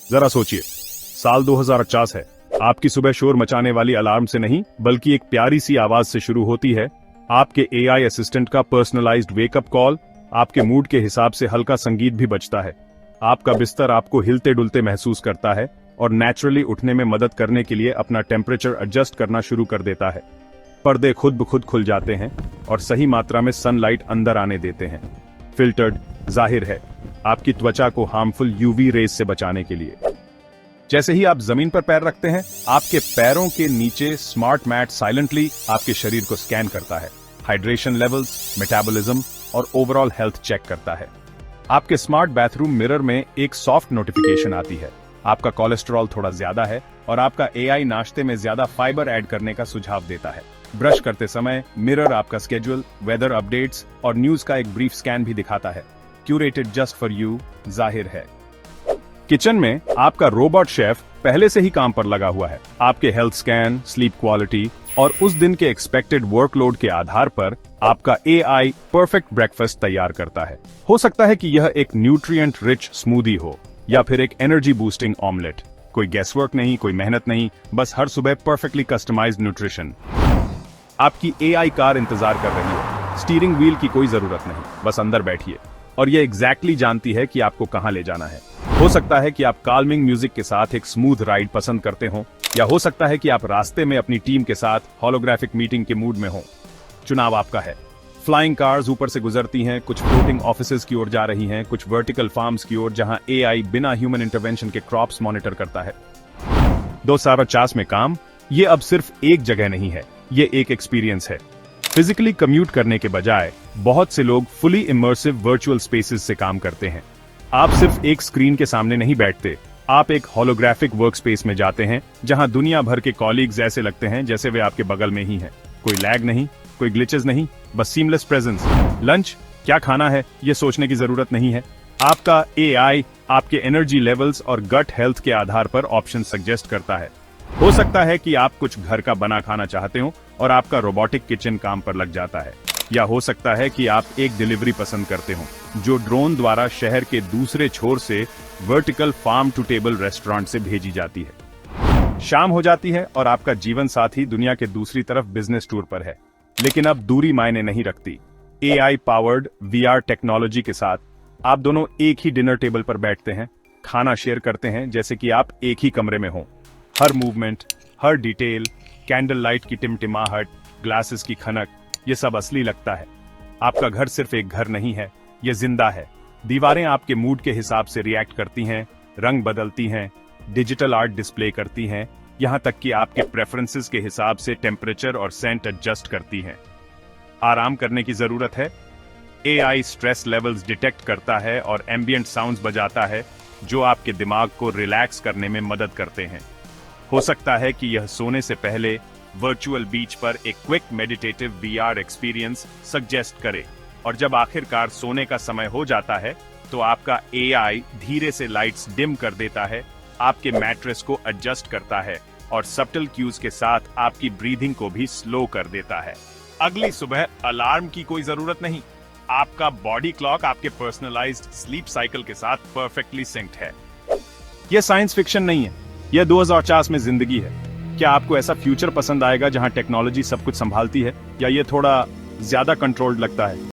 जरा सोचिए, साल 2050 है। आपकी सुबह शोर मचाने वाली अलार्म से नहीं, बल्कि एक प्यारी सी आवाज से शुरू होती है। आपके एआई असिस्टेंट का पर्सनलाइज्ड वेकअप कॉल, आपके मूड के हिसाब से हल्का संगीत भी बजता है। आपका बिस्तर आपको हिलते डुलते महसूस करता है और नेचुरली उठने में मदद करने के लिए अपना टेम्परेचर एडजस्ट करना शुरू कर देता है। पर्दे खुद ब खुद खुल जाते हैं और सही मात्रा में सनलाइट अंदर आने देते हैं। फिल्टर्ड, जाहिर है, आपकी त्वचा को हार्मफुल यूवी रेज से बचाने के लिए। जैसे ही आप जमीन पर पैर रखते हैं, आपके पैरों के नीचे स्मार्ट मैट साइलेंटली आपके शरीर को स्कैन करता है, हाइड्रेशन लेवल्स, मेटाबॉलिज्म और ओवरऑल हेल्थ चेक करता है। आपके स्मार्ट बाथरूम मिरर में एक सॉफ्ट नोटिफिकेशन आती है, आपका कोलेस्ट्रॉल थोड़ा ज्यादा है और आपका एआई नाश्ते में ज्यादा फाइबर ऐड करने का सुझाव देता है। ब्रश करते समय मिरर आपका स्केड्यूल, वेदर अपडेट्स और न्यूज का एक ब्रीफ स्कैन भी दिखाता है, क्यूरेटेड जस्ट फॉर यू, जाहिर है। किचन में आपका रोबोट शेफ पहले से ही काम पर लगा हुआ है। आपके हेल्थ स्कैन, स्लीप क्वालिटी और उस दिन के एक्सपेक्टेड वर्कलोड के आधार पर आपका एआई परफेक्ट ब्रेकफास्ट तैयार करता है। हो सकता है कि यह एक न्यूट्रिएंट रिच स्मूदी हो या फिर एक एनर्जी बूस्टिंग ऑमलेट। कोई गेसवर्क नहीं, कोई मेहनत नहीं, बस हर सुबह परफेक्टली कस्टमाइज्ड न्यूट्रिशन। आपकी एआई कार इंतजार कर रही है, स्टीयरिंग व्हील की कोई जरूरत नहीं, बस अंदर बैठिए और ये एग्जैक्टली जानती है कि आपको कहां ले जाना है। हो सकता है कि आप काल्मिंग म्यूजिक के साथ एक स्मूथ राइड पसंद करते हो, या हो सकता है कि आप रास्ते में अपनी टीम के साथ होलोग्राफिक मीटिंग के मूड में हो। चुनाव आपका है। फ्लाइंग कार्स ऊपर से गुजरती हैं, कुछ फ्लोटिंग ऑफिसेज की ओर जा रही हैं, कुछ वर्टिकल फार्म्स की ओर जहां एआई बिना ह्यूमन इंटरवेंशन के क्रॉप्स मॉनिटर करता है। 2050 में काम, ये अब सिर्फ एक जगह नहीं है, ये एक एक्सपीरियंस है। फिजिकली कम्यूट करने के बजाय बहुत से लोग फुली इमर्सिव वर्चुअल स्पेसेस से काम करते हैं। आप सिर्फ एक स्क्रीन के सामने नहीं बैठते, आप एक होलोग्राफिक वर्कस्पेस में जाते हैं जहां दुनिया भर के कॉलीग्स ऐसे लगते हैं जैसे वे आपके बगल में ही हैं। कोई लैग नहीं, कोई ग्लिचेस नहीं, बस सीमलेस प्रेजेंस। लंच क्या खाना है ये सोचने की जरूरत नहीं है। आपका एआई आपके एनर्जी लेवल्स और गट हेल्थ के आधार पर ऑप्शन सजेस्ट करता है। हो सकता है कि आप कुछ घर का बना खाना चाहते हो और आपका रोबोटिक किचन काम पर लग जाता है, या हो सकता है कि आप एक डिलीवरी पसंद करते हो जो ड्रोन द्वारा शहर के दूसरे छोर से vertical farm to table restaurant से भेजी जाती है। शाम हो जाती है और आपका जीवन साथी दुनिया के दूसरी तरफ बिजनेस टूर पर है, लेकिन अब दूरी मायने नहीं रखती। एआई पावर्ड वीआर टेक्नोलॉजी के साथ आप दोनों एक ही डिनर टेबल पर बैठते हैं, खाना शेयर करते हैं जैसे कि आप एक ही कमरे में हो। हर मूवमेंट, हर डिटेल, कैंडल लाइट की टिमटिमाहट, ग्लासेस की खनक, ये सब असली लगता है। आपका घर सिर्फ एक घर नहीं है, ये जिंदा है। दीवारें आपके मूड के हिसाब से रिएक्ट करती हैं, रंग बदलती हैं, डिजिटल आर्ट डिस्प्ले करती हैं, यहाँ तक कि आपके प्रेफरेंसेस के हिसाब से टेम्परेचर और सेंट एडजस्ट करती हैं। आराम करने की जरूरत है, एआई स्ट्रेस लेवल्स डिटेक्ट करता है और एम्बिएंट साउंड्स बजाता है जो आपके दिमाग को रिलैक्स करने में मदद करते हैं। हो सकता है कि यह सोने से पहले वर्चुअल बीच पर एक quick meditative VR experience suggest करे, और जब आखिरकार सोने का समय हो जाता है तो आपका एआई धीरे से लाइट्स डिम कर देता है, आपके मैट्रेस को एडजस्ट करता है और सब्टल क्यूज के साथ आपकी ब्रीदिंग को भी स्लो कर देता है। अगली सुबह अलार्म की कोई जरूरत नहीं, आपका बॉडी क्लॉक आपके पर्सनलाइज्ड स्लीप साइकिल के साथ परफेक्टली सिंक्ड है। यह साइंस फिक्शन नहीं है, यह 2050 में जिंदगी है। क्या आपको ऐसा फ्यूचर पसंद आएगा जहां टेक्नोलॉजी सब कुछ संभालती है, या ये थोड़ा ज्यादा कंट्रोल्ड लगता है?